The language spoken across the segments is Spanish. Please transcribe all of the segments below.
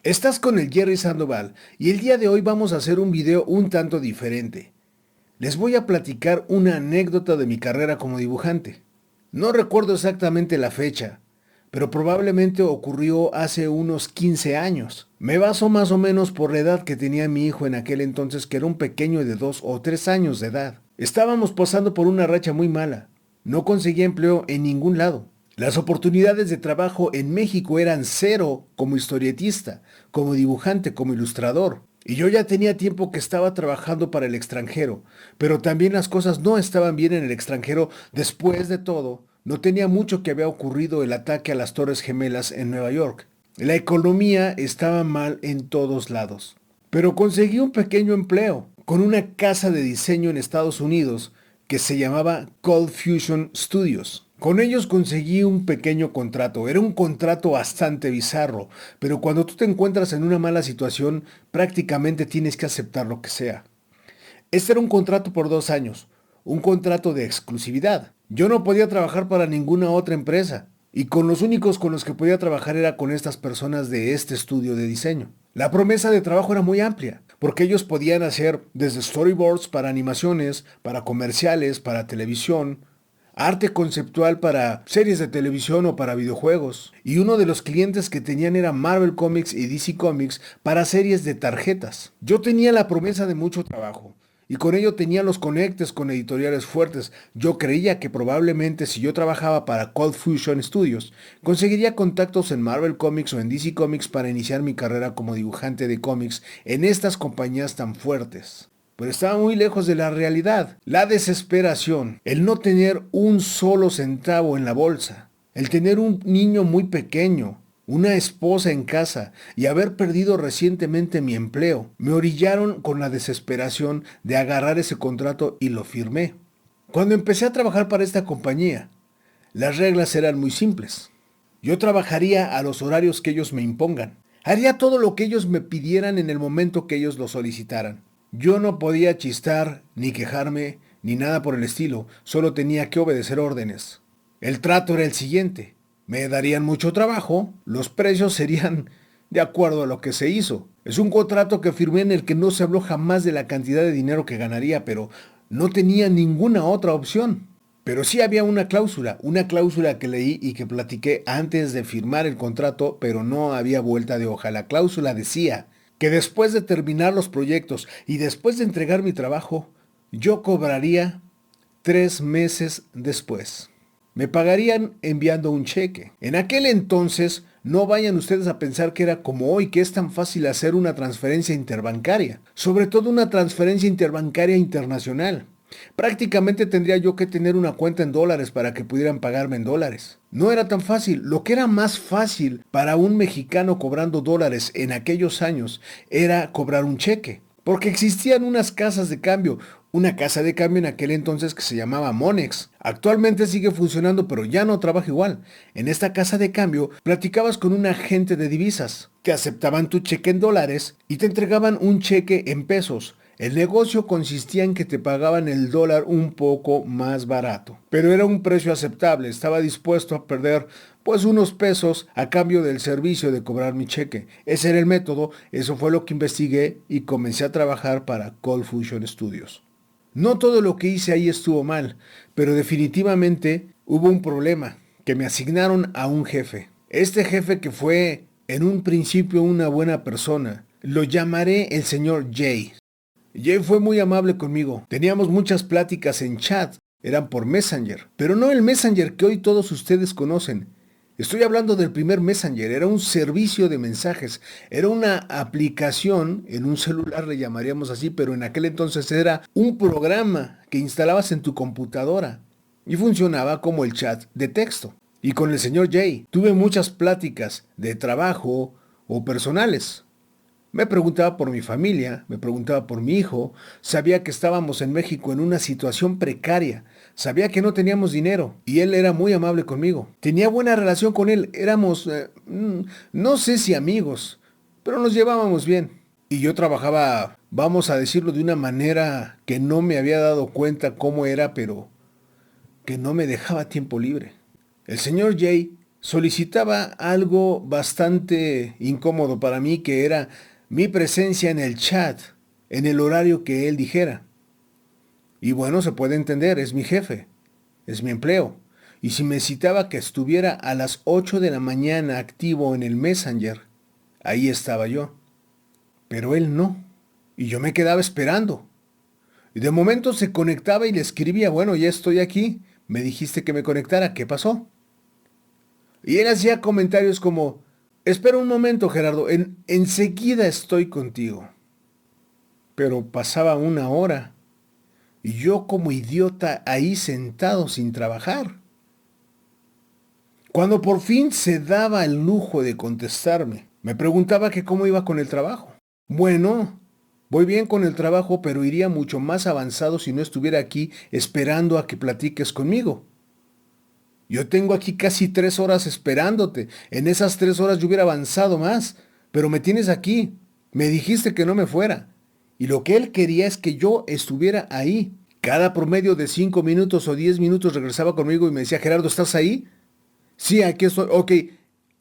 Estás con el Jerry Sandoval y el día de hoy vamos a hacer un video un tanto diferente. Les voy a platicar una anécdota de mi carrera como dibujante. No recuerdo exactamente la fecha, pero probablemente ocurrió hace unos 15 años. Me baso más o menos por la edad que tenía mi hijo en aquel entonces, que era un pequeño de 2 o 3 años de edad. Estábamos pasando por una racha muy mala. No conseguía empleo en ningún lado. Las oportunidades de trabajo en México eran cero como historietista, como dibujante, como ilustrador. Y yo ya tenía tiempo que estaba trabajando para el extranjero, pero también las cosas no estaban bien en el extranjero. Después de todo, no tenía mucho que había ocurrido el ataque a las Torres Gemelas en Nueva York. La economía estaba mal en todos lados. Pero conseguí un pequeño empleo con una casa de diseño en Estados Unidos que se llamaba Cold Fusion Studios. Con ellos conseguí un pequeño contrato. Era un contrato bastante bizarro, pero cuando tú te encuentras en una mala situación, prácticamente tienes que aceptar lo que sea. Este era un contrato por 2 años, un contrato de exclusividad. Yo no podía trabajar para ninguna otra empresa, y con los únicos con los que podía trabajar era con estas personas de este estudio de diseño. La promesa de trabajo era muy amplia, porque ellos podían hacer desde storyboards para animaciones, para comerciales, para televisión, arte conceptual para series de televisión o para videojuegos. Y uno de los clientes que tenían era Marvel Comics y DC Comics para series de tarjetas. Yo tenía la promesa de mucho trabajo. Y con ello tenía los conectes con editoriales fuertes. Yo creía que probablemente si yo trabajaba para Cold Fusion Studios, conseguiría contactos en Marvel Comics o en DC Comics para iniciar mi carrera como dibujante de cómics en estas compañías tan fuertes. Pero estaba muy lejos de la realidad. La desesperación, el no tener un solo centavo en la bolsa, el tener un niño muy pequeño, una esposa en casa y haber perdido recientemente mi empleo, me orillaron con la desesperación de agarrar ese contrato y lo firmé. Cuando empecé a trabajar para esta compañía, las reglas eran muy simples. Yo trabajaría a los horarios que ellos me impongan. Haría todo lo que ellos me pidieran en el momento que ellos lo solicitaran. Yo no podía chistar, ni quejarme, ni nada por el estilo, solo tenía que obedecer órdenes. El trato era el siguiente. Me darían mucho trabajo, los precios serían de acuerdo a lo que se hizo. Es un contrato que firmé en el que no se habló jamás de la cantidad de dinero que ganaría, pero no tenía ninguna otra opción. Pero sí había una cláusula que leí y que platiqué antes de firmar el contrato, pero no había vuelta de hoja. La cláusula decía que después de terminar los proyectos y después de entregar mi trabajo, yo cobraría 3 meses después. Me pagarían enviando un cheque. En aquel entonces, no vayan ustedes a pensar que era como hoy, que es tan fácil hacer una transferencia interbancaria, sobre todo una transferencia interbancaria internacional. Prácticamente tendría yo que tener una cuenta en dólares para que pudieran pagarme en dólares. No era tan fácil. Lo que era más fácil para un mexicano cobrando dólares en aquellos años era cobrar un cheque. Porque existían unas casas de cambio. Una casa de cambio en aquel entonces que se llamaba Monex. Actualmente sigue funcionando, pero ya no trabaja igual. En esta casa de cambio platicabas con un agente de divisas. Te aceptaban tu cheque en dólares y te entregaban un cheque en pesos. El negocio consistía en que te pagaban el dólar un poco más barato, pero era un precio aceptable. Estaba dispuesto a perder pues unos pesos a cambio del servicio de cobrar mi cheque. Ese era el método, eso fue lo que investigué y comencé a trabajar para Cold Fusion Studios. No todo lo que hice ahí estuvo mal, pero definitivamente hubo un problema, que me asignaron a un jefe. Este jefe, que fue en un principio una buena persona, lo llamaré el señor Jay. Jay fue muy amable conmigo. Teníamos muchas pláticas en chat, eran por Messenger, pero no el Messenger que hoy todos ustedes conocen. Estoy hablando del primer Messenger. Era un servicio de mensajes, era una aplicación, en un celular le llamaríamos así, pero en aquel entonces era un programa que instalabas en tu computadora y funcionaba como el chat de texto. Y con el señor Jay tuve muchas pláticas de trabajo o personales. Me preguntaba por mi familia, me preguntaba por mi hijo, sabía que estábamos en México en una situación precaria, sabía que no teníamos dinero y él era muy amable conmigo. Tenía buena relación con él, éramos, no sé si amigos, pero nos llevábamos bien. Y yo trabajaba, vamos a decirlo de una manera que no me había dado cuenta cómo era, pero que no me dejaba tiempo libre. El señor Jay solicitaba algo bastante incómodo para mí, que era mi presencia en el chat, en el horario que él dijera. Y bueno, se puede entender, es mi jefe, es mi empleo. Y si me citaba que estuviera a las 8 de la mañana activo en el Messenger, ahí estaba yo. Pero él no. Y yo me quedaba esperando. Y de momento se conectaba y le escribía, bueno, ya estoy aquí, me dijiste que me conectara, ¿qué pasó? Y él hacía comentarios como, espera un momento, Gerardo, enseguida estoy contigo. Pero pasaba una hora y yo como idiota ahí sentado sin trabajar. Cuando por fin se daba el lujo de contestarme, me preguntaba que cómo iba con el trabajo. Bueno, voy bien con el trabajo, pero iría mucho más avanzado si no estuviera aquí esperando a que platiques conmigo. Yo tengo aquí casi 3 horas esperándote. En esas 3 horas yo hubiera avanzado más, pero me tienes aquí. Me dijiste que no me fuera. Y lo que él quería es que yo estuviera ahí. Cada promedio de 5 minutos o 10 minutos regresaba conmigo y me decía, Gerardo, ¿estás ahí? Sí, aquí estoy. Ok,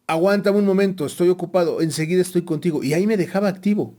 aguántame un momento, estoy ocupado. Enseguida estoy contigo. Y ahí me dejaba activo.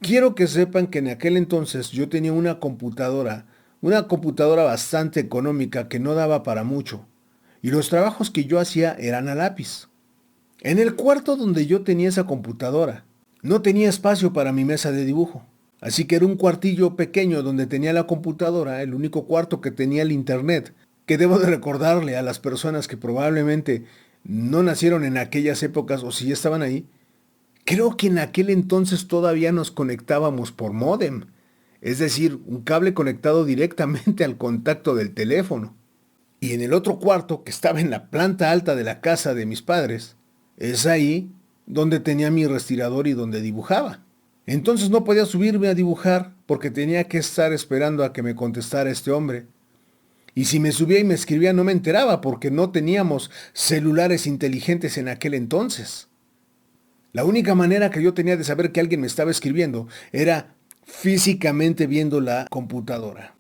Quiero que sepan que en aquel entonces yo tenía una computadora bastante económica que no daba para mucho, y los trabajos que yo hacía eran a lápiz. En el cuarto donde yo tenía esa computadora, no tenía espacio para mi mesa de dibujo, así que era un cuartillo pequeño donde tenía la computadora, el único cuarto que tenía el internet, que debo de recordarle a las personas que probablemente no nacieron en aquellas épocas o si ya estaban ahí. Creo que en aquel entonces todavía nos conectábamos por módem, es decir, un cable conectado directamente al contacto del teléfono. Y en el otro cuarto, que estaba en la planta alta de la casa de mis padres, es ahí donde tenía mi respirador y donde dibujaba. Entonces no podía subirme a dibujar porque tenía que estar esperando a que me contestara este hombre. Y si me subía y me escribía no me enteraba porque no teníamos celulares inteligentes en aquel entonces. La única manera que yo tenía de saber que alguien me estaba escribiendo era físicamente viendo la computadora.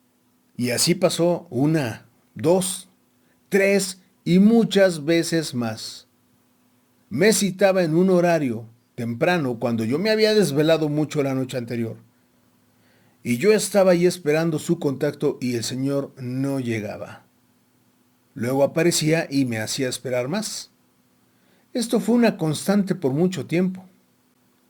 Y así pasó una, dos, tres y muchas veces más. Me citaba en un horario temprano cuando yo me había desvelado mucho la noche anterior. Y yo estaba ahí esperando su contacto y el señor no llegaba. Luego aparecía y me hacía esperar más. Esto fue una constante por mucho tiempo.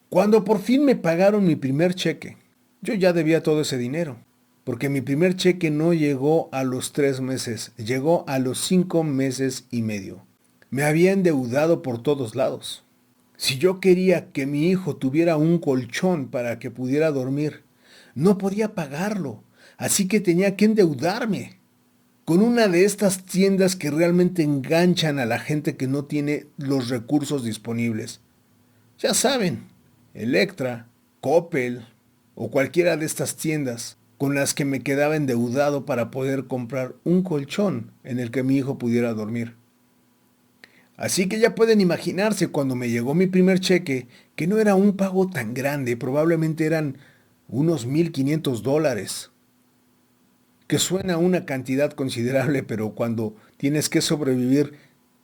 Cuando por fin me pagaron mi primer cheque, yo ya debía todo ese dinero, porque mi primer cheque no llegó a los 3 meses, llegó a los 5 meses y medio. Me había endeudado por todos lados. Si yo quería que mi hijo tuviera un colchón para que pudiera dormir, no podía pagarlo, así que tenía que endeudarme con una de estas tiendas que realmente enganchan a la gente que no tiene los recursos disponibles. Ya saben, Electra, Coppel o cualquiera de estas tiendas con las que me quedaba endeudado para poder comprar un colchón en el que mi hijo pudiera dormir. Así que ya pueden imaginarse cuando me llegó mi primer cheque que no era un pago tan grande, probablemente eran unos $1,500, que suena una cantidad considerable, pero cuando tienes que sobrevivir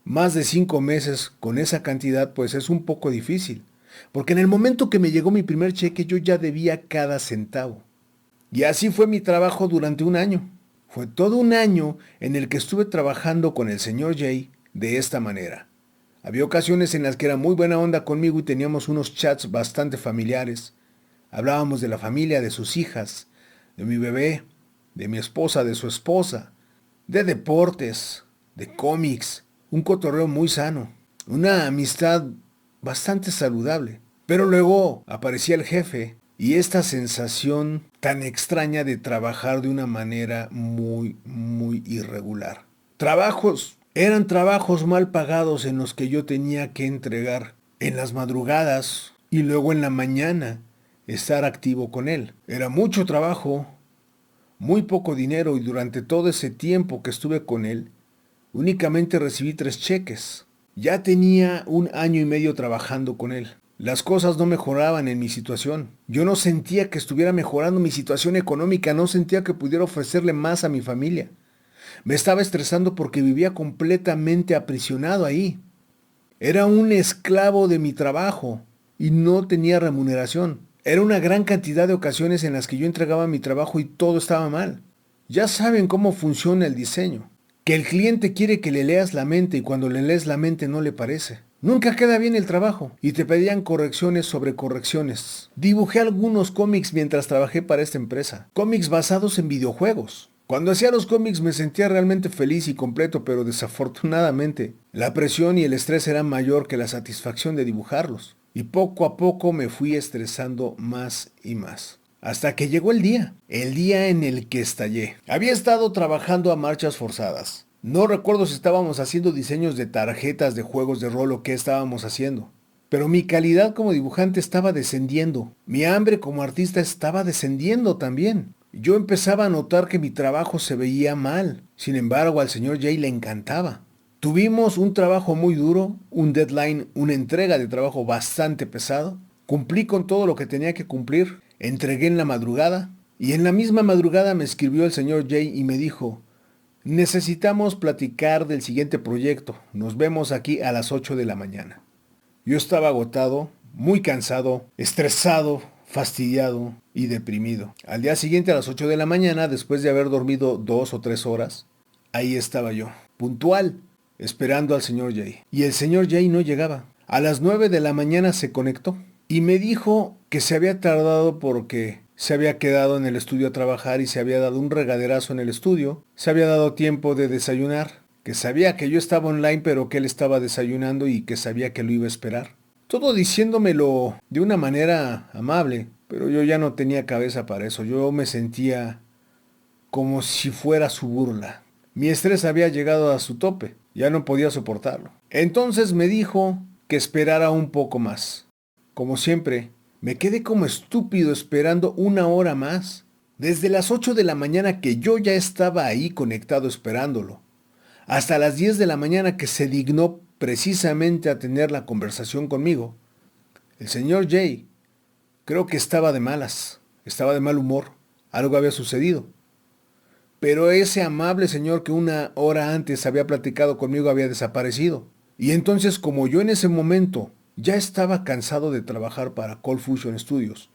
más de 5 meses con esa cantidad, pues es un poco difícil. Porque en el momento que me llegó mi primer cheque yo ya debía cada centavo. Y así fue mi trabajo durante un año. Fue todo un año en el que estuve trabajando con el señor Jay de esta manera. Había ocasiones en las que era muy buena onda conmigo y teníamos unos chats bastante familiares. Hablábamos de la familia, de sus hijas, de mi bebé, de mi esposa, de su esposa, de deportes, de cómics, un cotorreo muy sano, una amistad bastante saludable. Pero luego aparecía el jefe y esta sensación tan extraña de trabajar de una manera muy irregular. Eran trabajos mal pagados en los que yo tenía que entregar en las madrugadas y luego en la mañana estar activo con él. Era mucho trabajo, muy poco dinero y durante todo ese tiempo que estuve con él, únicamente recibí 3 cheques. Ya tenía un año y medio trabajando con él. Las cosas no mejoraban en mi situación. Yo no sentía que estuviera mejorando mi situación económica, no sentía que pudiera ofrecerle más a mi familia. Me estaba estresando porque vivía completamente aprisionado ahí. Era un esclavo de mi trabajo y no tenía remuneración. Era una gran cantidad de ocasiones en las que yo entregaba mi trabajo y todo estaba mal. Ya saben cómo funciona el diseño. Que el cliente quiere que le leas la mente y cuando le lees la mente no le parece. Nunca queda bien el trabajo y te pedían correcciones sobre correcciones. Dibujé algunos cómics mientras trabajé para esta empresa. Cómics basados en videojuegos. Cuando hacía los cómics me sentía realmente feliz y completo, pero desafortunadamente la presión y el estrés eran mayor que la satisfacción de dibujarlos. Y poco a poco me fui estresando más y más. Hasta que llegó el día en el que estallé. Había estado trabajando a marchas forzadas. No recuerdo si estábamos haciendo diseños de tarjetas de juegos de rol o qué estábamos haciendo. Pero mi calidad como dibujante estaba descendiendo. Mi hambre como artista estaba descendiendo también. Yo empezaba a notar que mi trabajo se veía mal. Sin embargo, al señor Jay le encantaba. Tuvimos un trabajo muy duro, un deadline, una entrega de trabajo bastante pesado. Cumplí con todo lo que tenía que cumplir. Entregué en la madrugada. Y en la misma madrugada me escribió el señor Jay y me dijo: necesitamos platicar del siguiente proyecto. Nos vemos aquí a las 8 de la mañana. Yo estaba agotado, muy cansado, estresado, fastidiado y deprimido. Al día siguiente a las 8 de la mañana, después de haber dormido 2 o 3 horas, ahí estaba yo, puntual, esperando al señor Jay. Y el señor Jay no llegaba. A las 9 de la mañana se conectó y me dijo que se había tardado porque se había quedado en el estudio a trabajar y se había dado un regaderazo en el estudio. Se había dado tiempo de desayunar, que sabía que yo estaba online pero que él estaba desayunando y que sabía que lo iba a esperar. Todo diciéndomelo de una manera amable, pero yo ya no tenía cabeza para eso. Yo me sentía como si fuera su burla. Mi estrés había llegado a su tope, ya no podía soportarlo. Entonces me dijo que esperara un poco más. Como siempre, me quedé como estúpido esperando una hora más. Desde las 8 de la mañana que yo ya estaba ahí conectado esperándolo, hasta las 10 de la mañana que se dignó precisamente a tener la conversación conmigo. El señor Jay creo que estaba de malas, estaba de mal humor, algo había sucedido. Pero ese amable señor que una hora antes había platicado conmigo había desaparecido. Y entonces, como yo en ese momento ya estaba cansado de trabajar para Cold Fusion Studios,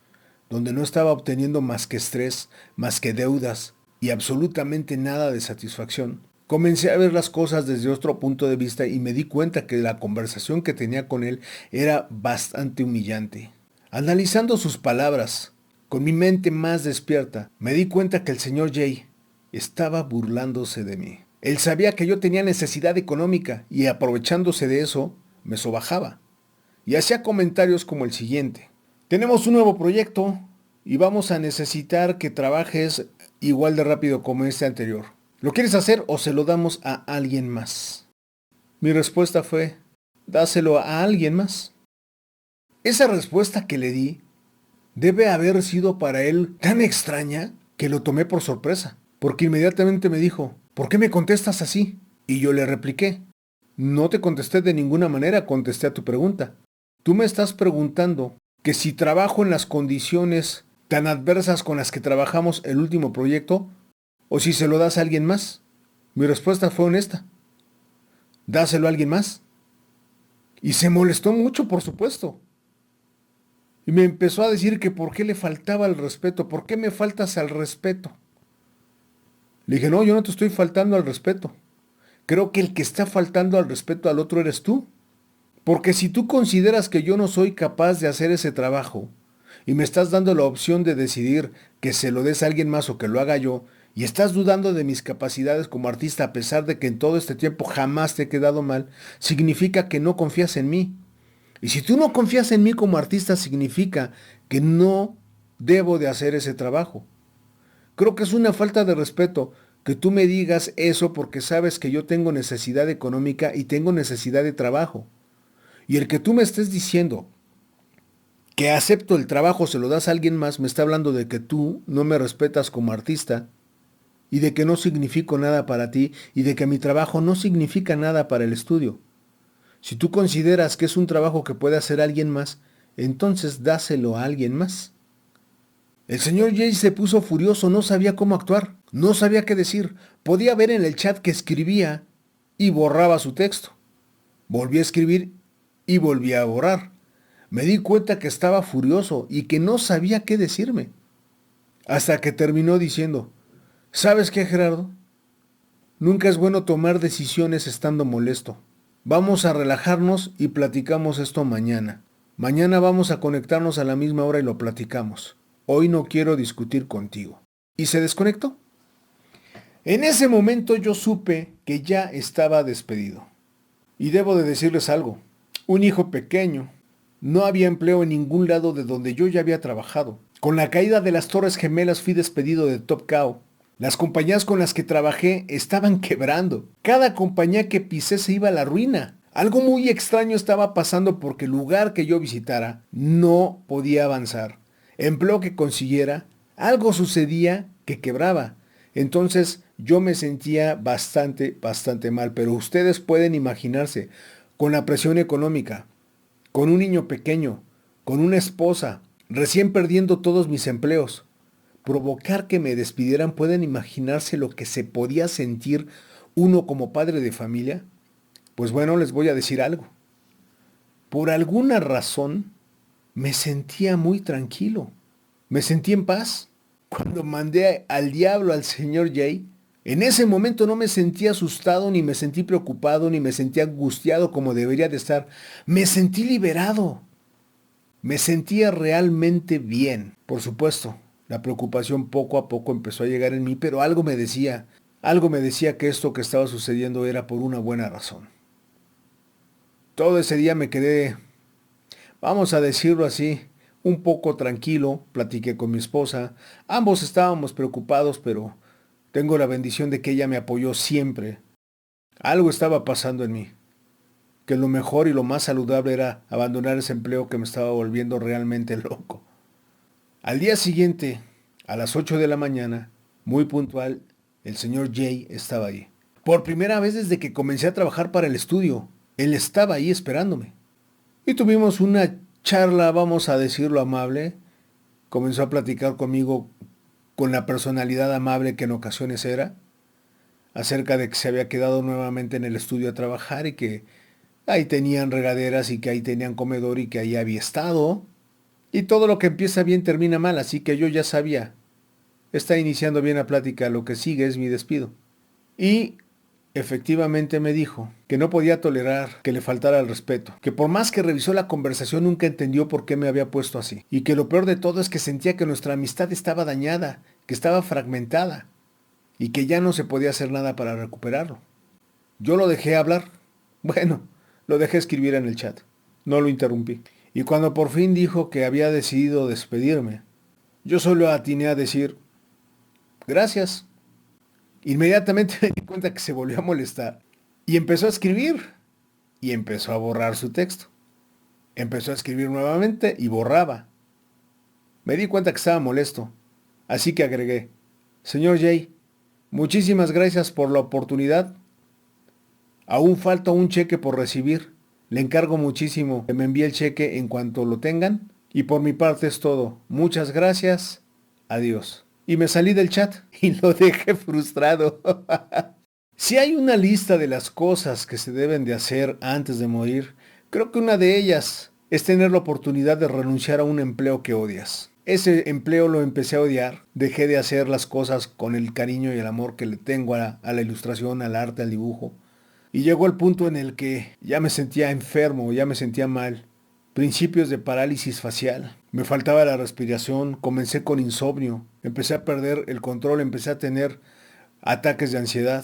donde no estaba obteniendo más que estrés, más que deudas y absolutamente nada de satisfacción, comencé a ver las cosas desde otro punto de vista y me di cuenta que la conversación que tenía con él era bastante humillante. Analizando sus palabras, con mi mente más despierta, me di cuenta que el señor Jay estaba burlándose de mí. Él sabía que yo tenía necesidad económica y aprovechándose de eso, me sobajaba. Y hacía comentarios como el siguiente: tenemos un nuevo proyecto y vamos a necesitar que trabajes igual de rápido como este anterior. ¿Lo quieres hacer o se lo damos a alguien más? Mi respuesta fue: dáselo a alguien más. Esa respuesta que le di debe haber sido para él tan extraña que lo tomé por sorpresa, porque inmediatamente me dijo: ¿por qué me contestas así? Y yo le repliqué: no te contesté de ninguna manera, contesté a tu pregunta. Tú me estás preguntando que si trabajo en las condiciones tan adversas con las que trabajamos el último proyecto, o si se lo das a alguien más. Mi respuesta fue honesta: dáselo a alguien más. Y se molestó mucho, por supuesto. Y me empezó a decir que por qué le faltaba el respeto, por qué me faltas al respeto. Le dije: no, yo no te estoy faltando al respeto. Creo que el que está faltando al respeto al otro eres tú. Porque si tú consideras que yo no soy capaz de hacer ese trabajo y me estás dando la opción de decidir que se lo des a alguien más o que lo haga yo, y estás dudando de mis capacidades como artista a pesar de que en todo este tiempo jamás te he quedado mal, significa que no confías en mí. Y si tú no confías en mí como artista, significa que no debo de hacer ese trabajo. Creo que es una falta de respeto que tú me digas eso porque sabes que yo tengo necesidad económica y tengo necesidad de trabajo. Y el que tú me estés diciendo que acepto el trabajo, se lo das a alguien más, me está hablando de que tú no me respetas como artista y de que no significo nada para ti y de que mi trabajo no significa nada para el estudio. Si tú consideras que es un trabajo que puede hacer alguien más, entonces dáselo a alguien más. El señor Jay se puso furioso, no sabía cómo actuar. No sabía qué decir. Podía ver en el chat que escribía y borraba su texto. Volví a escribir y volví a borrar. Me di cuenta que estaba furioso y que no sabía qué decirme. Hasta que terminó diciendo, ¿sabes qué, Gerardo? Nunca es bueno tomar decisiones estando molesto. Vamos a relajarnos y platicamos esto mañana. Mañana vamos a conectarnos a la misma hora y lo platicamos. Hoy no quiero discutir contigo. Y se desconectó. En ese momento yo supe que ya estaba despedido. Y debo de decirles algo. Un hijo pequeño. No había empleo en ningún lado de donde yo ya había trabajado. Con la caída de las Torres Gemelas fui despedido de Top Cow. Las compañías con las que trabajé estaban quebrando. Cada compañía que pisé se iba a la ruina. Algo muy extraño estaba pasando porque el lugar que yo visitara no podía avanzar. Empleo que consiguiera, algo sucedía que quebraba. Entonces yo me sentía bastante mal. Pero ustedes pueden imaginarse, con la presión económica, con un niño pequeño, con una esposa, recién perdiendo todos mis empleos. Provocar que me despidieran, ¿pueden imaginarse lo que se podía sentir uno como padre de familia? Pues bueno, les voy a decir algo. Por alguna razón, me sentía muy tranquilo. Me sentí en paz. Cuando mandé al diablo al señor Jay, en ese momento no me sentí asustado, ni me sentí preocupado, ni me sentí angustiado como debería de estar. Me sentí liberado. Me sentía realmente bien. Por supuesto, la preocupación poco a poco empezó a llegar en mí, pero algo me decía que esto que estaba sucediendo era por una buena razón. Todo ese día me quedé, vamos a decirlo así, un poco tranquilo, platiqué con mi esposa. Ambos estábamos preocupados, pero tengo la bendición de que ella me apoyó siempre. Algo estaba pasando en mí, que lo mejor y lo más saludable era abandonar ese empleo que me estaba volviendo realmente loco. Al día siguiente, a las 8 de la mañana, muy puntual, el señor Jay estaba ahí. Por primera vez desde que comencé a trabajar para el estudio, él estaba ahí esperándome. Y tuvimos una charla, vamos a decirlo amable. Comenzó a platicar conmigo con la personalidad amable que en ocasiones era, acerca de que se había quedado nuevamente en el estudio a trabajar y que ahí tenían regaderas y que ahí tenían comedor y que ahí había estado. Y todo lo que empieza bien termina mal, así que yo ya sabía. Está iniciando bien la plática, lo que sigue es mi despido. Y efectivamente me dijo que no podía tolerar que le faltara el respeto, que por más que revisó la conversación nunca entendió por qué me había puesto así. Y que lo peor de todo es que sentía que nuestra amistad estaba dañada, que estaba fragmentada y que ya no se podía hacer nada para recuperarlo. Yo lo dejé hablar. Bueno, lo dejé escribir en el chat. No lo interrumpí. Y cuando por fin dijo que había decidido despedirme, yo solo atiné a decir, gracias. Inmediatamente me di cuenta que se volvió a molestar. Y empezó a escribir. Y empezó a borrar su texto. Empezó a escribir nuevamente y borraba. Me di cuenta que estaba molesto. Así que agregué, señor Jay, muchísimas gracias por la oportunidad. Aún falta un cheque por recibir. Le encargo muchísimo que me envíe el cheque en cuanto lo tengan. Y por mi parte es todo. Muchas gracias. Adiós. Y me salí del chat y lo dejé frustrado. Si hay una lista de las cosas que se deben de hacer antes de morir, creo que una de ellas es tener la oportunidad de renunciar a un empleo que odias. Ese empleo lo empecé a odiar. Dejé de hacer las cosas con el cariño y el amor que le tengo a la ilustración, al arte, al dibujo. Y llegó el punto en el que ya me sentía enfermo, ya me sentía mal. Principios de parálisis facial. Me faltaba la respiración, comencé con insomnio, empecé a perder el control, empecé a tener ataques de ansiedad.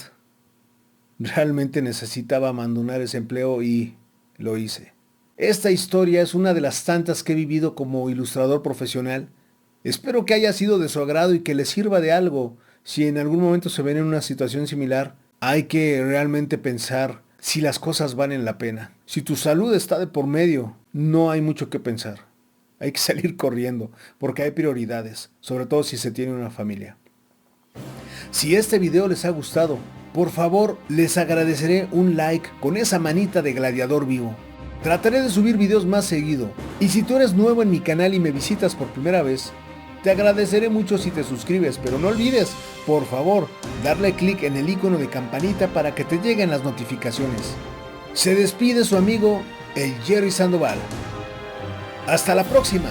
Realmente necesitaba abandonar ese empleo y lo hice. Esta historia es una de las tantas que he vivido como ilustrador profesional. Espero que haya sido de su agrado y que les sirva de algo. Si en algún momento se ven en una situación similar, hay que realmente pensar si las cosas valen la pena. Si tu salud está de por medio, no hay mucho que pensar. Hay que salir corriendo, porque hay prioridades, sobre todo si se tiene una familia. Si este video les ha gustado, por favor, les agradeceré un like con esa manita de gladiador vivo. Trataré de subir videos más seguido. Y si tú eres nuevo en mi canal y me visitas por primera vez, Te agradeceré mucho si te suscribes, pero no olvides, por favor, darle clic en el icono de campanita para que te lleguen las notificaciones. Se despide su amigo, el Jerry Sandoval. ¡Hasta la próxima!